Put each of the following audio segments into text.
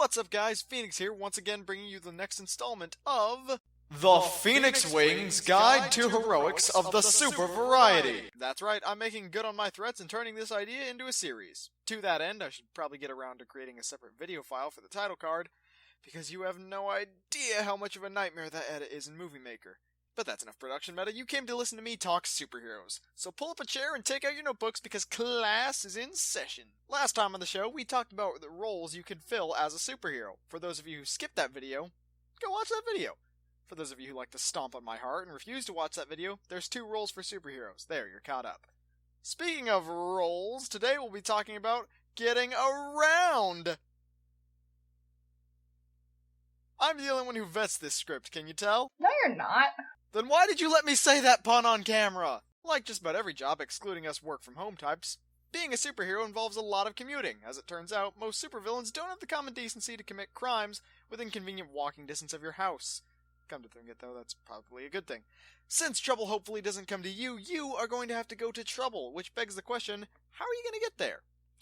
What's up, guys? Phoenix here, once again bringing you the next installment of the PhoenixWings Guide to Heroics of the Super Variety. That's right, I'm making good on my threats and turning this idea into a series. To that end, I should probably get around to creating a separate video file for the title card, because you have no idea how much of a nightmare that edit is in Movie Maker. But that's enough production meta. You came to listen to me talk superheroes. So pull up a chair and take out your notebooks because class is in session. Last time on the show, we talked about the roles you could fill as a superhero. For those of you who skipped that video, go watch that video. For those of you who like to stomp on my heart and refuse to watch that video, there's 2 roles for superheroes. There, you're caught up. Speaking of roles, today we'll be talking about getting around. I'm the only one who vets this script, can you tell? No, you're not. Then why did you let me say that pun on camera? Like just about every job, excluding us work-from-home types, being a superhero involves a lot of commuting. As it turns out, most supervillains don't have the common decency to commit crimes within convenient walking distance of your house. Come to think of it, though, that's probably a good thing. Since trouble hopefully doesn't come to you, you are going to have to go to trouble, which begs the question, how are you going to get there?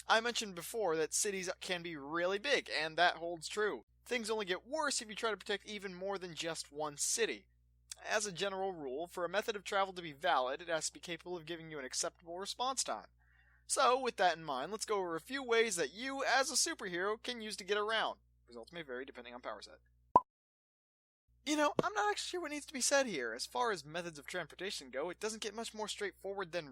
I mentioned before that cities can be really big, and that holds true. Things only get worse if you try to protect even more than just one city. As a general rule, for a method of travel to be valid, it has to be capable of giving you an acceptable response time. So, with that in mind, let's go over a few ways that you, as a superhero, can use to get around. Results may vary depending on power set. You know, I'm not actually sure what needs to be said here. As far as methods of transportation go, it doesn't get much more straightforward than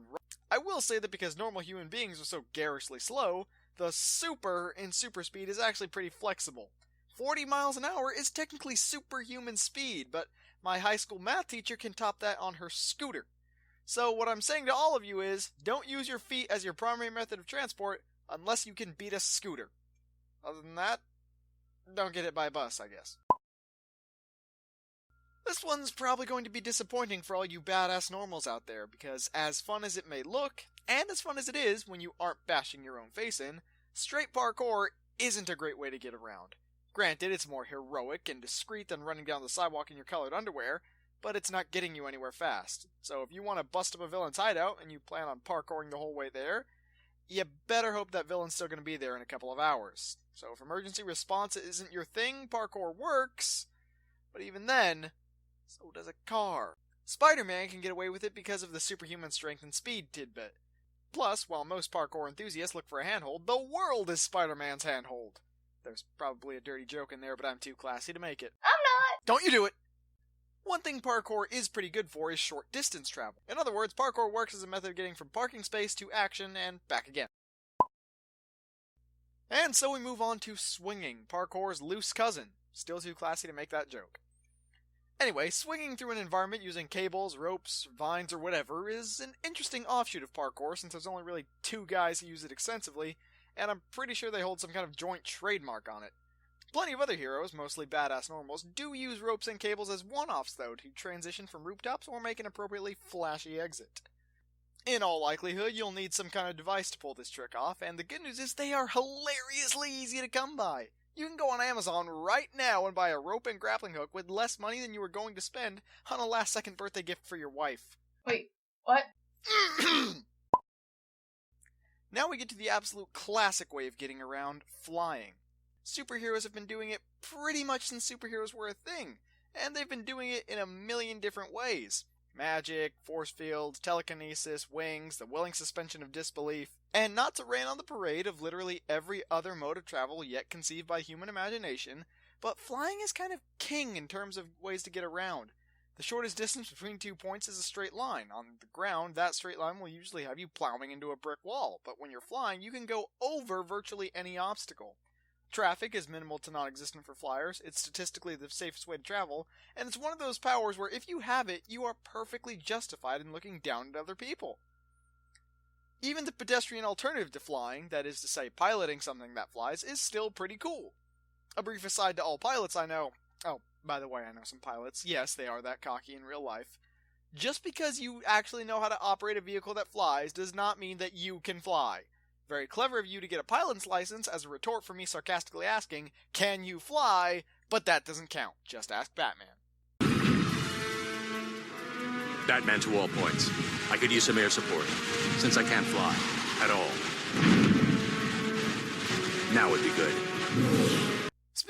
I will say that because normal human beings are so garishly slow, the super in super speed is actually pretty flexible. 40 miles an hour is technically superhuman speed, but my high school math teacher can top that on her scooter. So what I'm saying to all of you is, don't use your feet as your primary method of transport unless you can beat a scooter. Other than that, don't get hit by a bus, I guess. This one's probably going to be disappointing for all you badass normals out there, because as fun as it may look, and as fun as it is when you aren't bashing your own face in, straight parkour isn't a great way to get around. Granted, it's more heroic and discreet than running down the sidewalk in your colored underwear, but it's not getting you anywhere fast. So if you want to bust up a villain's hideout and you plan on parkouring the whole way there, you better hope that villain's still going to be there in a couple of hours. So if emergency response isn't your thing, parkour works, but even then, so does a car. Spider-Man can get away with it because of the superhuman strength and speed tidbit. Plus, while most parkour enthusiasts look for a handhold, the world is Spider-Man's handhold. There's probably a dirty joke in there, but I'm too classy to make it. I'm not. Don't you do it! One thing parkour is pretty good for is short distance travel. In other words, parkour works as a method of getting from parking space to action and back again. And so we move on to swinging, parkour's loose cousin. Still too classy to make that joke. Anyway, swinging through an environment using cables, ropes, vines, or whatever is an interesting offshoot of parkour since there's only really 2 guys who use it extensively, and I'm pretty sure they hold some kind of joint trademark on it. Plenty of other heroes, mostly badass normals, do use ropes and cables as one-offs though to transition from rooftops or make an appropriately flashy exit. In all likelihood, you'll need some kind of device to pull this trick off, and the good news is they are hilariously easy to come by. You can go on Amazon right now and buy a rope and grappling hook with less money than you were going to spend on a last-second birthday gift for your wife. Wait, what? Now we get to the absolute classic way of getting around, flying. Superheroes have been doing it pretty much since superheroes were a thing, and they've been doing it in a million different ways. Magic, force fields, telekinesis, wings, the willing suspension of disbelief, and not to rain on the parade of literally every other mode of travel yet conceived by human imagination, but flying is kind of king in terms of ways to get around. The shortest distance between 2 points is a straight line. On the ground, that straight line will usually have you plowing into a brick wall, but when you're flying, you can go over virtually any obstacle. Traffic is minimal to non-existent for flyers, it's statistically the safest way to travel, and it's one of those powers where if you have it, you are perfectly justified in looking down at other people. Even the pedestrian alternative to flying, that is to say piloting something that flies, is still pretty cool. A brief aside to all pilots I know. Oh, by the way, I know some pilots. Yes, they are that cocky in real life. Just because you actually know how to operate a vehicle that flies does not mean that you can fly. Very clever of you to get a pilot's license as a retort for me sarcastically asking, can you fly? But that doesn't count. Just ask Batman. Batman to all points. I could use some air support, since I can't fly. At all. Now would be good.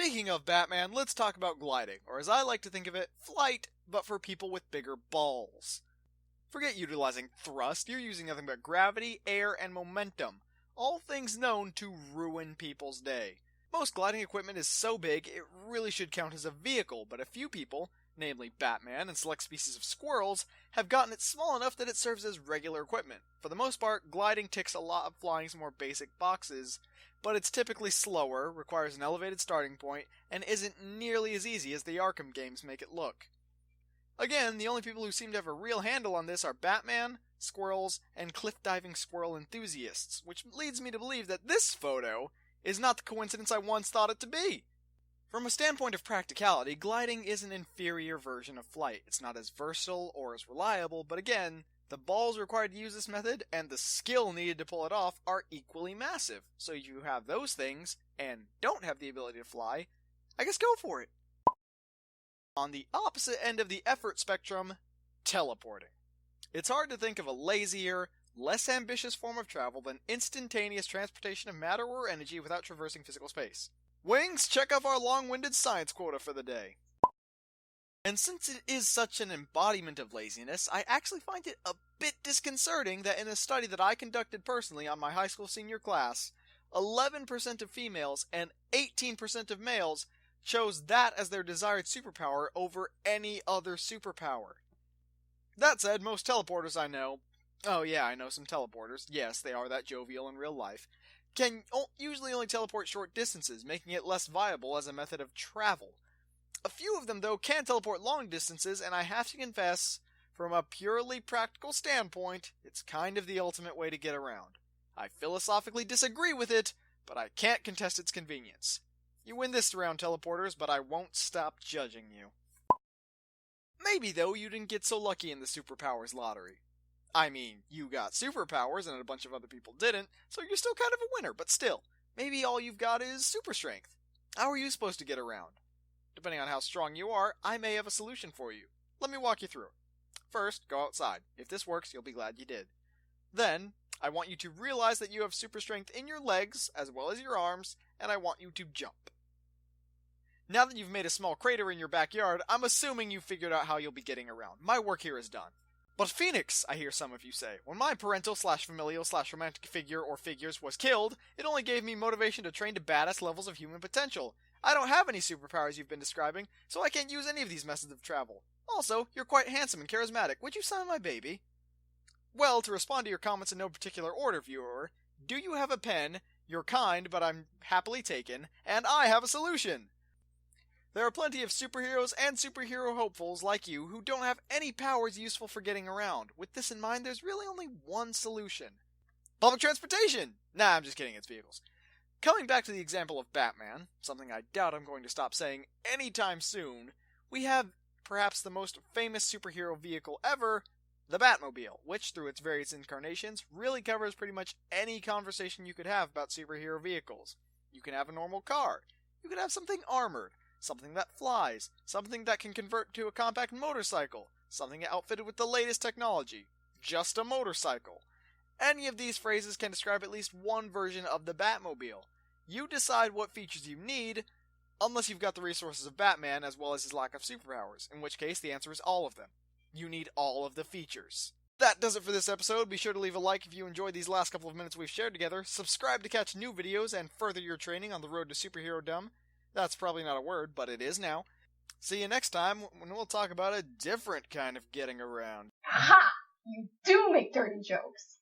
Speaking of Batman, let's talk about gliding, or as I like to think of it, flight, but for people with bigger balls. Forget utilizing thrust, you're using nothing but gravity, air, and momentum, all things known to ruin people's day. Most gliding equipment is so big it really should count as a vehicle, but a few people, namely Batman and select species of squirrels, have gotten it small enough that it serves as regular equipment. For the most part, gliding ticks a lot of flying's more basic boxes, but it's typically slower, requires an elevated starting point, and isn't nearly as easy as the Arkham games make it look. Again, the only people who seem to have a real handle on this are Batman, squirrels, and cliff-diving squirrel enthusiasts, which leads me to believe that this photo is not the coincidence I once thought it to be. From a standpoint of practicality, gliding is an inferior version of flight. It's not as versatile or as reliable, but again, the balls required to use this method and the skill needed to pull it off are equally massive. So if you have those things and don't have the ability to fly, I guess go for it. On the opposite end of the effort spectrum, teleporting. It's hard to think of a lazier, less ambitious form of travel than instantaneous transportation of matter or energy without traversing physical space. Wings, check off our long-winded science quota for the day. And since it is such an embodiment of laziness, I actually find it a bit disconcerting that in a study that I conducted personally on my high school senior class, 11% of females and 18% of males chose that as their desired superpower over any other superpower. That said, most teleporters I know, oh yeah, I know some teleporters, yes, they are that jovial in real life, can usually only teleport short distances, making it less viable as a method of travel. A few of them, though, can teleport long distances, and I have to confess, from a purely practical standpoint, it's kind of the ultimate way to get around. I philosophically disagree with it, but I can't contest its convenience. You win this round, teleporters, but I won't stop judging you. Maybe, though, you didn't get so lucky in the superpowers lottery. I mean, you got superpowers and a bunch of other people didn't, so you're still kind of a winner, but still, maybe all you've got is super strength. How are you supposed to get around? Depending on how strong you are, I may have a solution for you. Let me walk you through it. First, go outside. If this works, you'll be glad you did. Then, I want you to realize that you have super strength in your legs, as well as your arms, and I want you to jump. Now that you've made a small crater in your backyard, I'm assuming you've figured out how you'll be getting around. My work here is done. But Phoenix, I hear some of you say, when my parental/familial/romantic figure or figures was killed, it only gave me motivation to train to badass levels of human potential. I don't have any superpowers you've been describing, so I can't use any of these methods of travel. Also, you're quite handsome and charismatic. Would you sign my baby? Well, to respond to your comments in no particular order, viewer, do you have a pen? You're kind, but I'm happily taken, and I have a solution! There are plenty of superheroes and superhero hopefuls like you who don't have any powers useful for getting around. With this in mind, there's really only one solution. Public transportation! Nah, I'm just kidding, it's vehicles. Coming back to the example of Batman, something I doubt I'm going to stop saying anytime soon, we have perhaps the most famous superhero vehicle ever, the Batmobile, which, through its various incarnations, really covers pretty much any conversation you could have about superhero vehicles. You can have a normal car. You can have something armored. Something that flies, something that can convert to a compact motorcycle, something outfitted with the latest technology, just a motorcycle. Any of these phrases can describe at least one version of the Batmobile. You decide what features you need, unless you've got the resources of Batman as well as his lack of superpowers, in which case the answer is all of them. You need all of the features. That does it for this episode. Be sure to leave a like if you enjoyed these last couple of minutes we've shared together, subscribe to catch new videos and further your training on the road to superhero-dom. That's probably not a word, but it is now. See you next time when we'll talk about a different kind of getting around. Ha! You do make dirty jokes!